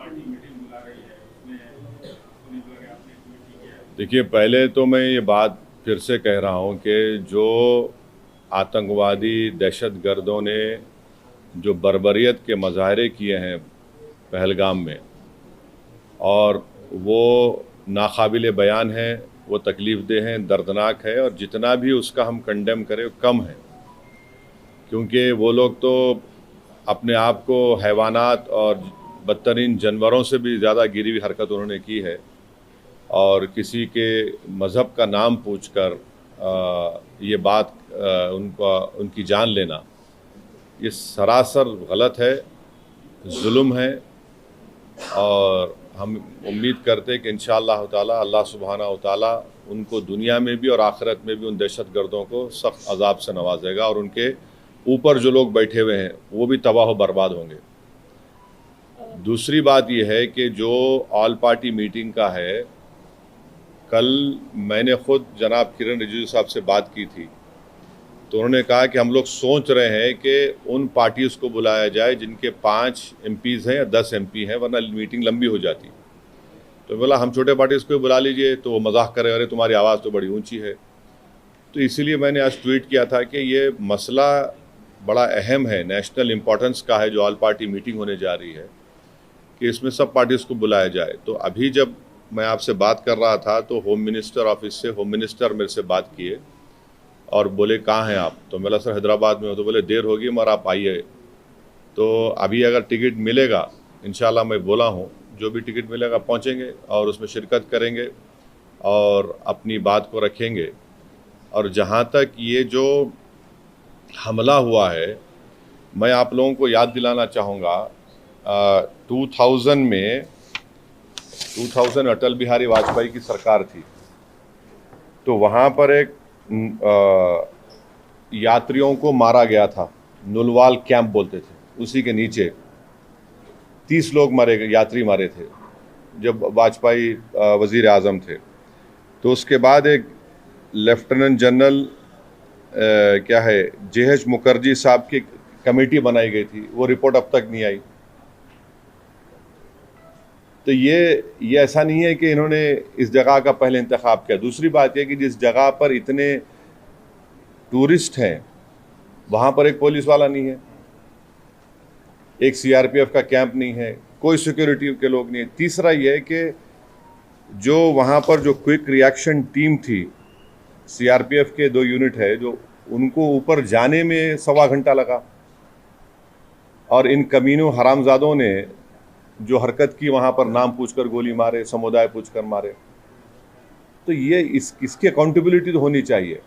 Party meeting बुला रही है, उसमें आपको नहीं लगा आपने ट्वीट किया है? देखिए, पहले तो मैं ये बात फिर से कह रहा हूँ कि जो आतंकवादी दहशतगर्दों ने जो बर्बरियत के मज़ाहरे किए हैं पहलगाम में, और वो नाकाबिल बयान है, वो तकलीफ़ देह हैं, दर्दनाक है, और जितना भी उसका हम कंडेम करें वो कम है। क्योंकि वो लोग तो अपने आप को हैवानात और बदतरीन जानवरों से भी ज़्यादा गिरी हुई हरकत उन्होंने की है। और किसी के मज़हब का नाम पूछकर ये बात उनकी जान लेना, ये सरासर गलत है, जुल्म है। और हम उम्मीद करते हैं कि इंशाअल्लाह ताला अल्लाह सुब्हानहू व तआला उनको दुनिया में भी और आखिरत में भी उन दहशतगर्दों को सख्त अजाब से नवाजेगा, और उनके ऊपर जो लोग बैठे हुए हैं वो भी तबाह व बर्बाद होंगे। दूसरी बात यह है कि जो ऑल पार्टी मीटिंग का है, कल मैंने ख़ुद जनाब किरण रिजिजू साहब से बात की थी, तो उन्होंने कहा कि हम लोग सोच रहे हैं कि उन पार्टीज़ को बुलाया जाए जिनके 5 एमपीज़ हैं या 10 एमपी हैं, वरना मीटिंग लंबी हो जाती। तो बोला हम छोटे पार्टीज़ को बुला लीजिए, तो वो मजाक करे, अरे तुम्हारी आवाज़ तो बड़ी ऊंची है। तो इसीलिए मैंने आज ट्वीट किया था कि ये मसला बड़ा अहम है, नेशनल इम्पोर्टेंस का है, जो ऑल पार्टी मीटिंग होने जा रही है, कि इसमें सब पार्टीज़ को बुलाया जाए। तो अभी जब मैं आपसे बात कर रहा था तो होम मिनिस्टर ऑफिस से होम मिनिस्टर मेरे से बात किए और बोले कहाँ हैं आप? तो मैं बोला सर हैदराबाद में हो। तो बोले देर होगी मगर आप आइए। तो अभी अगर टिकट मिलेगा, इंशाल्लाह मैं बोला हूँ, जो भी टिकट मिलेगा पहुँचेंगे और उसमें शिरकत करेंगे और अपनी बात को रखेंगे। और जहाँ तक ये जो हमला हुआ है, मैं आप लोगों को याद दिलाना चाहूँगा, 2000 अटल बिहारी वाजपेयी की सरकार थी, तो वहाँ पर एक यात्रियों को मारा गया था, नुलवाल कैंप बोलते थे, उसी के नीचे 30 लोग मारे गए, यात्री मारे थे जब वाजपेयी वज़ीर आज़म थे। तो उसके बाद एक लेफ्टिनेंट जनरल क्या है JH मुखर्जी साहब की कमेटी बनाई गई थी, वो रिपोर्ट अब तक नहीं आई। तो ये ऐसा नहीं है कि इन्होंने इस जगह का पहले इंतखाब किया। दूसरी बात यह कि जिस जगह पर इतने टूरिस्ट हैं वहाँ पर एक पुलिस वाला नहीं है, एक CRPF का कैंप नहीं है, कोई सिक्योरिटी के लोग नहीं है। तीसरा यह है कि जो वहाँ पर जो क्विक रिएक्शन टीम थी, CRPF के 2 यूनिट है, जो उनको ऊपर जाने में 1.25 घंटा लगा, और इन कमीनों हरामजादों ने जो हरकत की, वहाँ पर नाम पूछकर गोली मारे, समुदाय पूछकर मारे। तो ये इसकी अकाउंटेबिलिटी तो होनी चाहिए।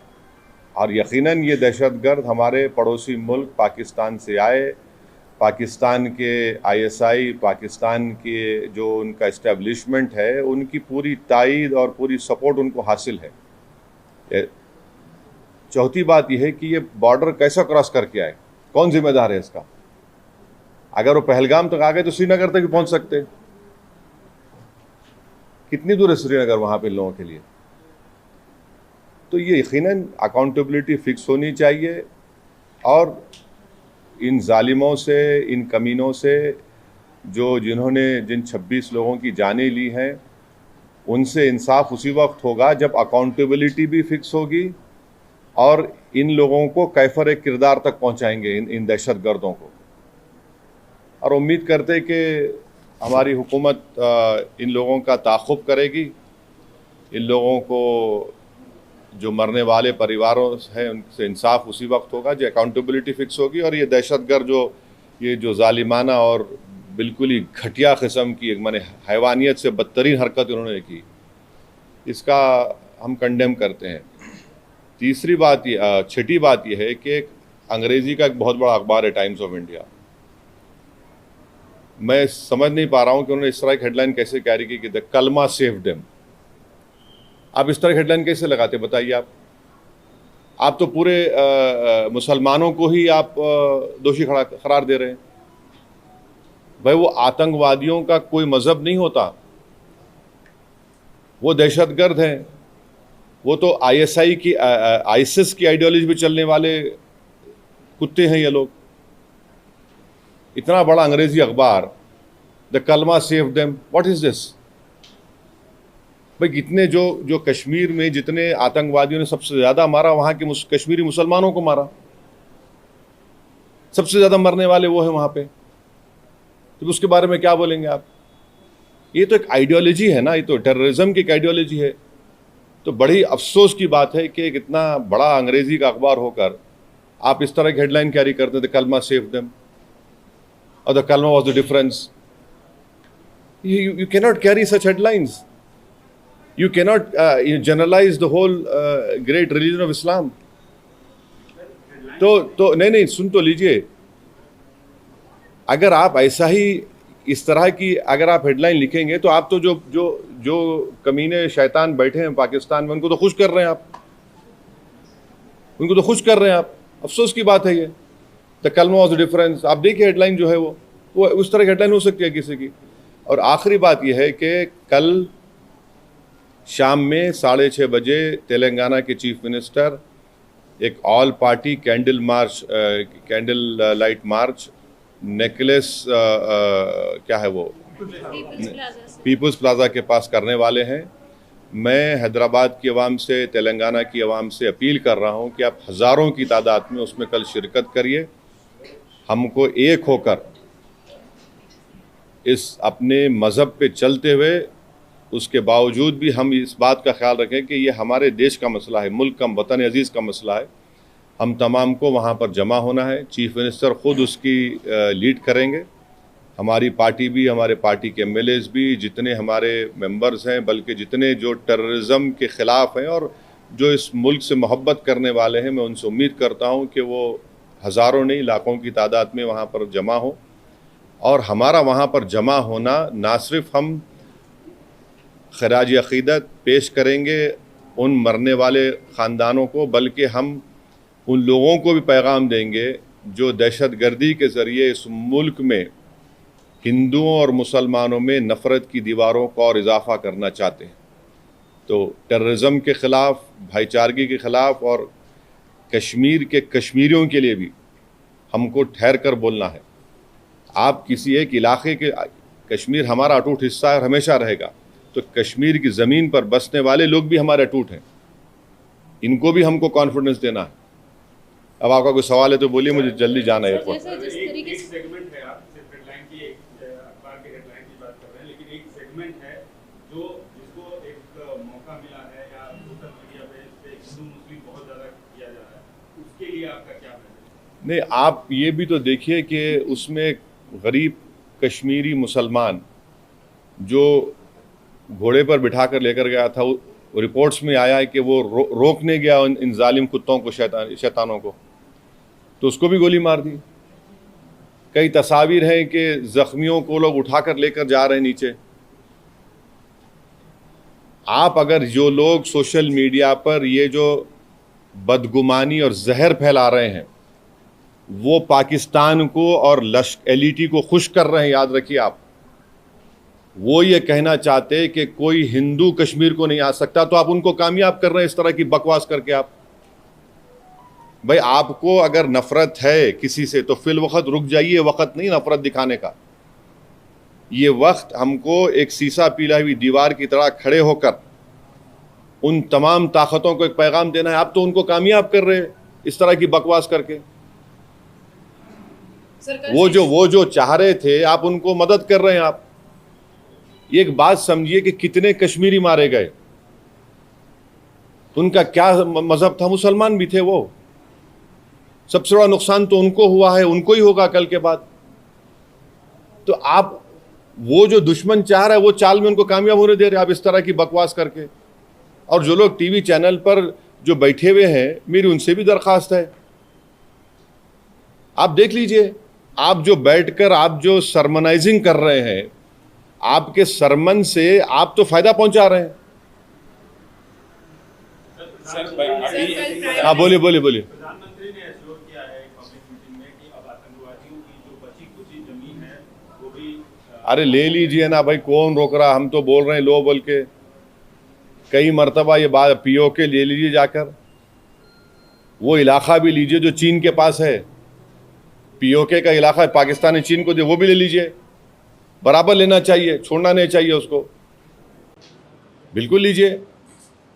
और यकीनन ये दहशतगर्द हमारे पड़ोसी मुल्क पाकिस्तान से आए, पाकिस्तान के ISI, पाकिस्तान के जो उनका इस्टेब्लिशमेंट है, उनकी पूरी तायीद और पूरी सपोर्ट उनको हासिल है। चौथी बात यह है कि ये बॉर्डर कैसा क्रॉस करके आए, कौन जिम्मेदार है इसका? अगर वो पहलगाम तक आ गए तो श्रीनगर तक भी पहुंच सकते। कितनी दूर है श्रीनगर वहाँ पे लोगों के लिए? तो ये यकीनन अकाउंटेबिलिटी फिक्स होनी चाहिए, और इन जालिमों से, इन कमीनों से, जिन 26 लोगों की जानें ली हैं, उनसे इंसाफ उसी वक्त होगा जब अकाउंटेबिलिटी भी फिक्स होगी और इन लोगों को कैफर किरदार तक पहुंचाएंगे, इन दहशतगर्दों को। और उम्मीद करते कि हमारी हुकूमत इन लोगों का ताक़ुब करेगी, इन लोगों को, जो मरने वाले परिवारों हैं, उनसे इंसाफ उसी वक्त होगा जब अकाउंटेबिलिटी फिक्स होगी। और ये दहशतगर्द जो ज़ालिमाना और बिल्कुल ही घटिया किस्म की, माने हैवानियत से बदतरीन हरकत उन्होंने की, इसका हम कंडेम करते हैं। छठी बात यह है कि अंग्रेज़ी का एक बहुत बड़ा अखबार है टाइम्स ऑफ इंडिया, मैं समझ नहीं पा रहा हूँ कि उन्होंने इस तरह की हेडलाइन कैसे कैरी की कि द कलमा सेव्ड देम। आप इस तरह की हेडलाइन कैसे लगाते, बताइए आप तो पूरे मुसलमानों को ही आप दोषी करार दे रहे हैं। भाई वो आतंकवादियों का कोई मजहब नहीं होता, वो दहशतगर्द हैं, वो तो ISI की ISIS की आइडियोलॉजी भी चलने वाले कुत्ते हैं ये लोग। इतना बड़ा अंग्रेजी अखबार द कलमा save them, what is this? भाई कितने जो कश्मीर में जितने आतंकवादियों ने सबसे ज़्यादा मारा, वहाँ के कश्मीरी मुसलमानों को मारा, सबसे ज़्यादा मरने वाले वो है वहाँ पे, तो उसके बारे में क्या बोलेंगे आप? ये तो एक आइडियोलॉजी है ना, ये तो टेररिज्म की एक आइडियोलॉजी है। तो बड़ी अफसोस की बात है कि एक इतना बड़ा अंग्रेजी का अखबार होकर आप इस तरह की हेडलाइन कैरी करते थे, कलमा सेव देम और द कलमा was the difference. You cannot carry such headlines. You cannot generalize the whole great religion of Islam. तो नहीं, सुन तो लीजिए, अगर आप ऐसा ही इस तरह की अगर आप हेडलाइन लिखेंगे तो आप तो जो कमीने शैतान बैठे हैं पाकिस्तान में, उनको तो खुश कर रहे हैं आप, उनको तो खुश कर रहे हैं आप। अफसोस की बात है ये। द कलमा वाज द डिफरेंस, आप देखिए हेडलाइन जो है वो उस तरह की हेडलाइन हो सकती है किसी की। और आखिरी बात यह है कि कल शाम में 6:30 बजे तेलंगाना के चीफ मिनिस्टर एक all party candle light march necklace क्या है वो पीपल्स प्लाजा के पास करने वाले हैं। मैं हैदराबाद की आवाम से, तेलंगाना की आवाम से अपील कर रहा हूं कि आप हज़ारों की तादाद में उसमें कल शिरकत करिए। हमको एक होकर इस अपने मज़हब पे चलते हुए उसके बावजूद भी हम इस बात का ख्याल रखें कि ये हमारे देश का मसला है, मुल्क का, वतन अजीज़ का मसला है। हम तमाम को वहाँ पर जमा होना है। चीफ मिनिस्टर ख़ुद उसकी लीड करेंगे, हमारी पार्टी भी, हमारे पार्टी के एमएलएज भी, जितने हमारे मेंबर्स हैं, बल्कि जितने जो टेररिज्म के ख़िलाफ़ हैं और जो इस मुल्क से मोहब्बत करने वाले हैं, मैं उनसे उम्मीद करता हूँ कि वो हज़ारों नहीं लाखों की तादाद में वहाँ पर जमा हो। और हमारा वहाँ पर जमा होना ना सिर्फ हम खराज अक़ीदत पेश करेंगे उन मरने वाले ख़ानदानों को, बल्कि हम उन लोगों को भी पैगाम देंगे जो दहशतगर्दी के ज़रिए इस मुल्क में हिंदुओं और मुसलमानों में नफ़रत की दीवारों को और इजाफ़ा करना चाहते हैं। तो टेररिज्म के ख़िलाफ़, भाईचारगी के ख़िलाफ़ और कश्मीर के कश्मीरियों के लिए भी हमको ठहर कर बोलना है। आप किसी एक इलाके के, कश्मीर हमारा अटूट हिस्सा है और हमेशा रहेगा, तो कश्मीर की ज़मीन पर बसने वाले लोग भी हमारे अटूट हैं, इनको भी हमको कॉन्फिडेंस देना है। अब आपका कोई सवाल है तो बोलिए, मुझे जल्दी जाना है एयरपोर्ट। एक सेगमेंट है, आप सिर्फ हेडलाइन की, अखबार के हेडलाइन की बात कर रहे हैं, लेकिन एक सेगमेंट है जिसको एक मौका मिला है या सोशल मीडिया पे हिंदू मुस्लिम बहुत ज़्यादा किया जा रहा है, उसके लिए आपका क्या मैसेज? नहीं, आप ये भी तो देखिए कि उसमें गरीब कश्मीरी मुसलमान जो घोड़े पर बिठा कर लेकर गया था, रिपोर्ट्स में आया है कि वो रोकने गया इन जालिम कुत्तों को, शैतानों को, तो उसको भी गोली मार दी। कई तस्वीर हैं कि ज़ख्मियों को लोग उठाकर लेकर जा रहे हैं नीचे। आप अगर जो लोग सोशल मीडिया पर ये जो बदगुमानी और जहर फैला रहे हैं वो पाकिस्तान को और एलईटी को खुश कर रहे हैं, याद रखिए आप। वो ये कहना चाहते कि कोई हिंदू कश्मीर को नहीं आ सकता, तो आप उनको कामयाब कर रहे हैं इस तरह की बकवास करके। आप भाई, आपको अगर नफरत है किसी से तो फिल वक्त रुक जाइए, वक्त नहीं नफरत दिखाने का। ये वक्त हमको एक सीसा पीला हुई दीवार की तरह खड़े होकर उन तमाम ताकतों को एक पैगाम देना है। आप तो उनको कामयाब कर रहे हैं इस तरह की बकवास करके। वो जो चाह रहे थे, आप उनको मदद कर रहे हैं। आप एक बात समझिए कि कितने कश्मीरी मारे गए, उनका क्या मजहब था? मुसलमान भी थे वो। सबसे बड़ा नुकसान तो उनको हुआ है, उनको ही होगा कल के बाद। तो आप वो जो दुश्मन चाह रहा है वो चाल में उनको कामयाब होने दे रहे आप इस तरह की बकवास करके। और जो लोग टीवी चैनल पर जो बैठे हुए हैं, मेरी उनसे भी दरखास्त है, आप देख लीजिए, आप जो बैठकर आप जो सरमनाइजिंग कर रहे हैं, आपके सरमन से आप तो फायदा पहुंचा रहे हैं। हाँ, बोलिए। प्रधानमंत्री ने एश्योर किया है पब्लिक मीटिंग में कि अब आतंकवादियों की जो बची कुची जमीन है वो भी अरे ले लीजिए ना भाई, कौन रोक रहा? हम तो बोल रहे हैं लो बोल के कई मरतबा ये बात। पीओके ले लीजिए जाकर, वो इलाका भी लीजिए जो चीन के पास है। पीओके का इलाका पाकिस्तान ने चीन को दे, वो भी ले लीजिए। बराबर लेना चाहिए, छोड़ना नहीं चाहिए उसको। बिल्कुल लीजिए,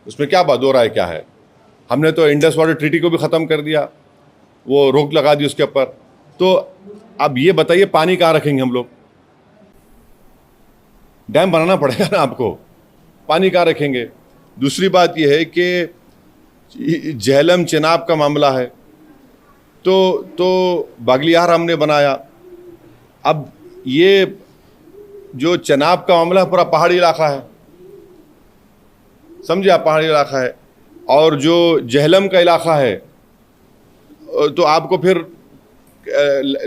उसमें क्या बात, दो राय क्या है। हमने तो इंडस वाटर ट्रीटी को भी ख़त्म कर दिया, वो रोक लगा दी उसके ऊपर। तो अब ये बताइए पानी कहाँ रखेंगे हम लोग? डैम बनाना पड़ेगा ना आपको, पानी कहाँ रखेंगे? दूसरी बात यह है कि झेलम चेनाब का मामला है, तो बागलियार हमने बनाया। अब ये जो चेनाब का मामला है पूरा पहाड़ी इलाका है, समझे आप, पहाड़ी इलाका है। और जो झेलम का इलाका है तो आपको फिर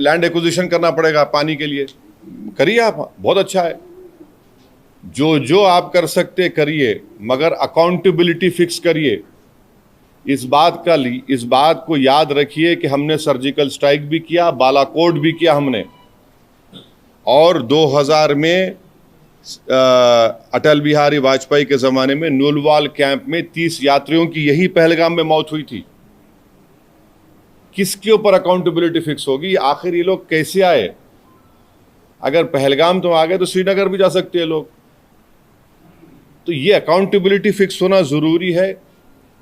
लैंड एक्विजिशन करना पड़ेगा पानी के लिए। करिए आप, बहुत अच्छा है, जो आप कर सकते करिए, मगर अकाउंटेबिलिटी फिक्स करिए। इस बात को याद रखिए कि हमने सर्जिकल स्ट्राइक भी किया, बालाकोट भी किया हमने, और 2000 में अटल बिहारी वाजपेयी के ज़माने में नुलवाल कैंप में 30 यात्रियों की यही पहलगाम में मौत हुई थी। किसके ऊपर अकाउंटेबिलिटी फिक्स होगी? आखिर ये लोग कैसे आए? अगर पहलगाम तो आ गए तो श्रीनगर भी जा सकते हैं लोग। तो ये अकाउंटेबिलिटी फिक्स होना ज़रूरी है,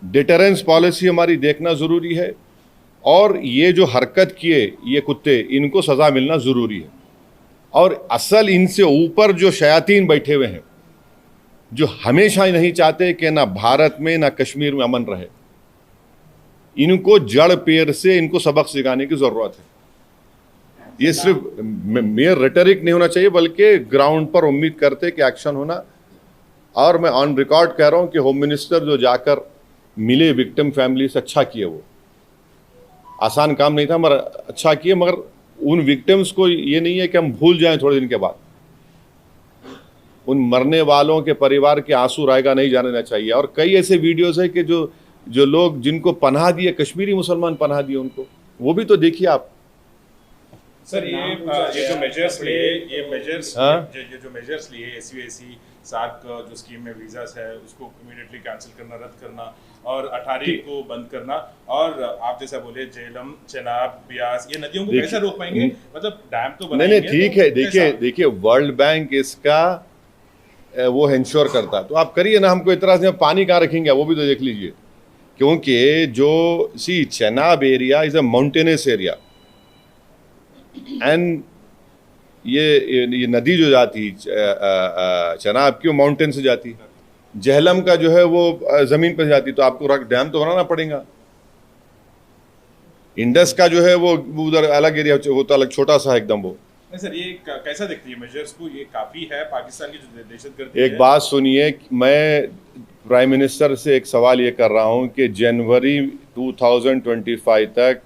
डिटरेंस पॉलिसी हमारी देखना ज़रूरी है, और ये जो हरकत किए ये कुत्ते, इनको सज़ा मिलना ज़रूरी है। और असल इनसे ऊपर जो शयातीन बैठे हुए हैं, जो हमेशा ही नहीं चाहते कि ना भारत में ना कश्मीर में अमन रहे, इनको जड़ पेड़ से इनको सबक सिखाने की ज़रूरत है। ये सिर्फ मेयर रेटरिक नहीं होना चाहिए, बल्कि ग्राउंड पर उम्मीद करते कि एक्शन होना। और मैं ऑन रिकॉर्ड कह रहा हूं कि होम मिनिस्टर जो जाकर मिले विक्टिम फैमिली से, अच्छा किए। वो आसान काम नहीं था मगर अच्छा किए। मगर उन विक्टिम्स को ये नहीं है कि हम भूल जाएं थोड़े दिन के बाद। उन मरने वालों के परिवार के आंसू रायगा नहीं जाने देना चाहिए। और कई ऐसे वीडियोस है कि जो लोग जिनको पनाह दिए, कश्मीरी मुसलमान पनाह दिए उनको, वो भी तो देखिए आप। सर ये जो मेजर्स लिए, ये जो मेजर्स लिए एसयूएसी सार्क जो स्कीम में वीजास है उसको इमीडिएटली कैंसिल करना, रद्द करना, और 18 को बंद करना, और आप जैसा बोले झेलम, चेनाब, ब्यास, ये नदियों को कैसे रोक पाएंगे? मतलब डैम तो बनाएंगे। नहीं ठीक है, देखिए वर्ल्ड बैंक इसका वो इंश्योर करता है, तो आप करिए ना। हमको इतना से पानी कहाँ रखेंगे वो भी तो देख लीजिए। क्योंकि जो Chenab area is a mountainous area, and ये नदी जो जाती चेनाब की, वो माउंटेन से जाती। झेलम का जो है वो जमीन पर जाती, तो आपको डैम तो बनाना पड़ेगा। इंडस का जो है वो उधर अलग एरिया, वो तो अलग छोटा सा एकदम। वो नहीं सर, ये कैसा दिखती है मेजर्स को? ये काफी है पाकिस्तान की जो दहशतगर्दी। एक बात सुनिए, मैं प्राइम मिनिस्टर से एक सवाल ये कर रहा हूं कि जनवरी 2025 तक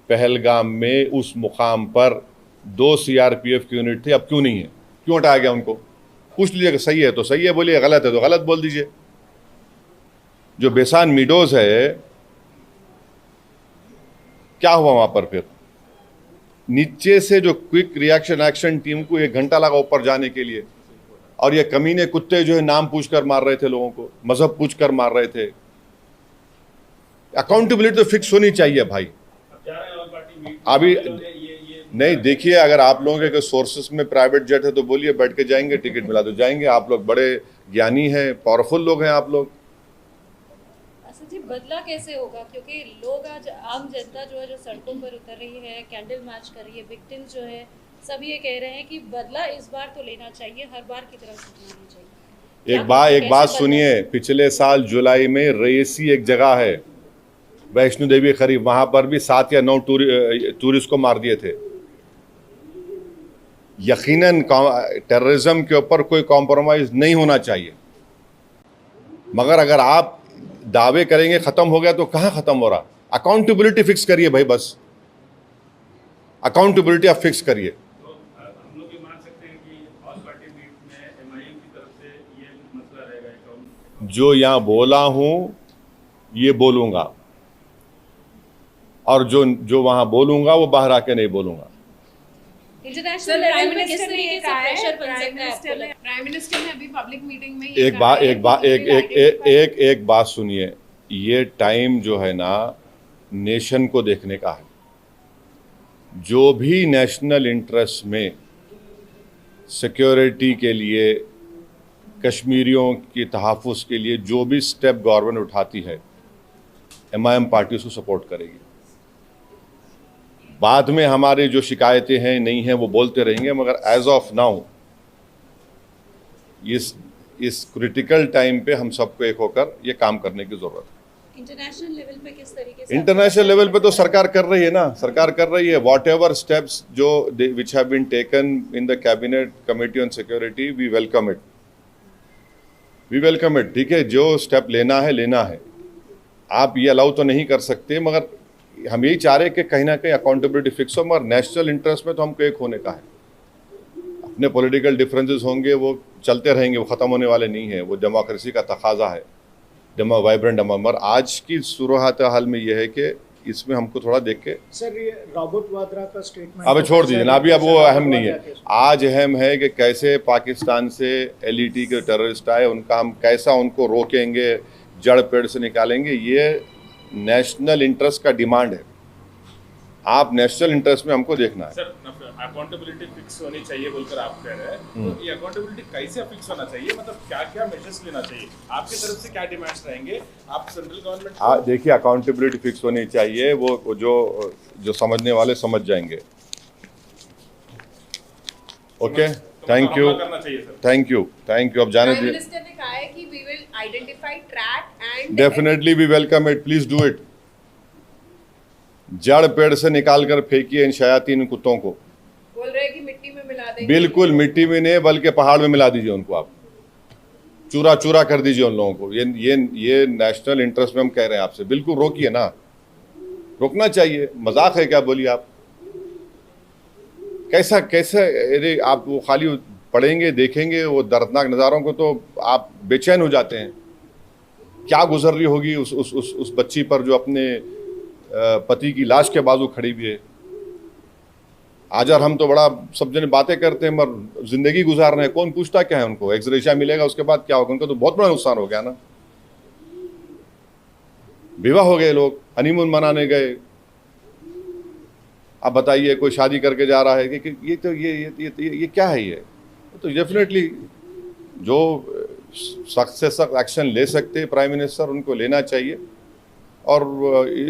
पहलगाम में उस मुकाम पर 2 सीआरपीएफ की यूनिट थी, अब क्यों नहीं है? क्यों हटाया गया उनको? पूछ लीजिएगा, सही है तो सही है बोलिए, गलत है तो गलत बोल दीजिए। जो बेसान मीडोज है, क्या हुआ वहां पर? फिर नीचे से जो क्विक रिएक्शन एक्शन टीम को 1 घंटा लगा ऊपर जाने के लिए, और ये कमीने कुत्ते जो है नाम पूछकर मार रहे थे लोगों को, मजहब पूछकर मार रहे थे। अकाउंटेबिलिटी तो फिक्स होनी चाहिए भाई। अभी नहीं, देखिए, अगर आप लोगों के सोर्सेस में प्राइवेट जेट है तो बोलिए, बैठ के जाएंगे, टिकट मिला तो जाएंगे। आप लोग बड़े ज्ञानी हैं, पावरफुल लोग हैं आप लोग। अच्छा जी, बदला कैसे होगा? क्योंकि लोग आज, आम जनता जो है जो सड़कों पर उतर रही है, कैंडल मार्च कर रही है, विक्टिम्स जो है सब ये कह रहे हैं कि बदला इस बार तो लेना चाहिए, हर बार की तरह सोचना नहीं चाहिए। एक बात सुनिए, पिछले साल जुलाई में रईसी एक जगह है, वैष्णो देवी करीब, वहां पर भी 7 या 9 टूरिस्ट को मार दिए थे। यकीनन टेररिज्म के ऊपर कोई कॉम्प्रोमाइज नहीं होना चाहिए, मगर अगर आप दावे करेंगे खत्म हो गया, तो कहां खत्म हो रहा? अकाउंटेबिलिटी फिक्स करिए भाई, बस अकाउंटेबिलिटी आप फिक्स करिए। तो हम लोग ये मान सकते हैं कि ऑल पार्टी मीट में एमआईएम की तरफ से ये मसला रहेगा। जो यहाँ बोला हूं ये बोलूंगा, और जो वहां बोलूंगा वो बाहर आके नहीं बोलूंगा। इंटरनेशनल लेवल पे किस तरीके से प्रेशर बन सकता है आपको लगता है? प्राइम मिनिस्टर ने अभी पब्लिक मीटिंग में एक बात सुनिए, ये टाइम जो है ना नेशन को देखने का है। जो भी नेशनल इंटरेस्ट में सिक्योरिटी के लिए, कश्मीरियों के तहफ़्फ़ुज़ के लिए जो भी स्टेप गवर्नमेंट उठाती है, MIM पार्टी उसको सपोर्ट करेगी। बाद में हमारी जो शिकायतें हैं नहीं हैं वो बोलते रहेंगे, मगर एज ऑफ नाउ इस क्रिटिकल टाइम पे हम सबको एक होकर ये काम करने की ज़रूरत है। इंटरनेशनल लेवल पे किस तरीके से? इंटरनेशनल लेवल पे तो सरकार कर रही है ना, सरकार कर रही है। वॉट एवर स्टेप्स जो which have been taken in the cabinet committee on security, we welcome it, we welcome it. ठीक है, जो स्टेप लेना है। आप ये अलाउ तो नहीं कर सकते, मगर हम यही चाह रहे हैं कि कहीं ना कहीं अकाउंटेबिलिटी फिक्स हो, मगर नेशनल इंटरेस्ट में तो हमको एक होने का है। अपने पॉलिटिकल डिफरेंसेस होंगे, वो चलते रहेंगे, वो ख़त्म होने वाले नहीं हैं, वो डेमोक्रेसी का तकाजा है, वाइब्रेंट मगर आज की सूरत हाल में ये है कि इसमें हमको थोड़ा देख के सर ये रॉबर्ट वाड्रा का स्टेटमेंट अब छोड़ दीजिए ना, अभी अब वो अहम नहीं है। आज अहम है कि कैसे पाकिस्तान से LET के टेररिस्ट आए, उनका हम कैसा उनको रोकेंगे, जड़ पेड़ से निकालेंगे। ये नेशनल इंटरेस्ट का डिमांड है। आप नेशनल इंटरेस्ट में हमको देखना है। सर अकाउंटेबिलिटी फिक्स होनी चाहिए बोलकर आप कह रहे हैं, तो ये अकाउंटेबिलिटी कैसे फिक्स होना चाहिए, मतलब क्या क्या मेजर्स लेना चाहिए, आपकी तरफ से क्या डिमांड्स रहेंगे, आप सेंट्रल गवर्नमेंट? देखिए, अकाउंटेबिलिटी फिक्स होनी चाहिए, वो जो समझने वाले समझ जाएंगे। Okay, thank you, thank you. अब जाने दीजिए। मिनिस्टर ने कहा है कि we will identify, track and definitely we welcome it, please do it. जड़ पेड़ से निकाल कर फेंकिए इन शयातीन कुत्तों को। बोल रहे हैं कि मिट्टी में मिला देंगे। बिल्कुल मिट्टी में नहीं, बल्कि पहाड़ में मिला दीजिए उनको, आप चूरा चूरा कर दीजिए उन लोगों को। ये नेशनल इंटरेस्ट में हम कह रहे हैं आपसे, बिल्कुल रोकिए ना, रोकना चाहिए। मजाक है क्या? बोलिए आप, कैसा अरे आप वो खाली पढ़ेंगे, देखेंगे वो दर्दनाक नज़ारों को तो आप बेचैन हो जाते हैं। क्या गुजर रही होगी उस बच्ची पर जो अपने पति की लाश के बाजू खड़ी हुई है। आज और हम तो बड़ा सब जने बातें करते हैं, मगर जिंदगी गुजार रहे हैं, कौन पूछता क्या है उनको? एक्सग्रेशिया मिलेगा, उसके बाद क्या होगा? उनको तो बहुत बड़ा नुकसान हो गया ना। विवाह हो गए, लोग हनीमून मनाने गए, अब बताइए कोई शादी करके जा रहा है कि ये क्या है? ये तो डेफिनेटली जो सख्त से सख्त एक्शन ले सकते हैं प्राइम मिनिस्टर, उनको लेना चाहिए और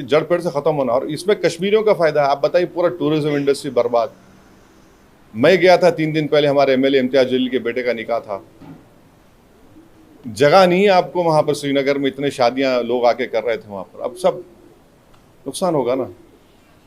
जड़ पेड़ से ख़त्म होना। और इसमें कश्मीरियों का फ़ायदा है। आप बताइए, पूरा टूरिज्म इंडस्ट्री बर्बाद। मैं गया था 3 दिन पहले, हमारे MLA इम्तियाज़ जलील के बेटे का निकाह था। जगह नहीं है आपको वहाँ पर, श्रीनगर में इतने शादियाँ लोग आके कर रहे थे वहाँ पर। अब सब नुकसान होगा ना।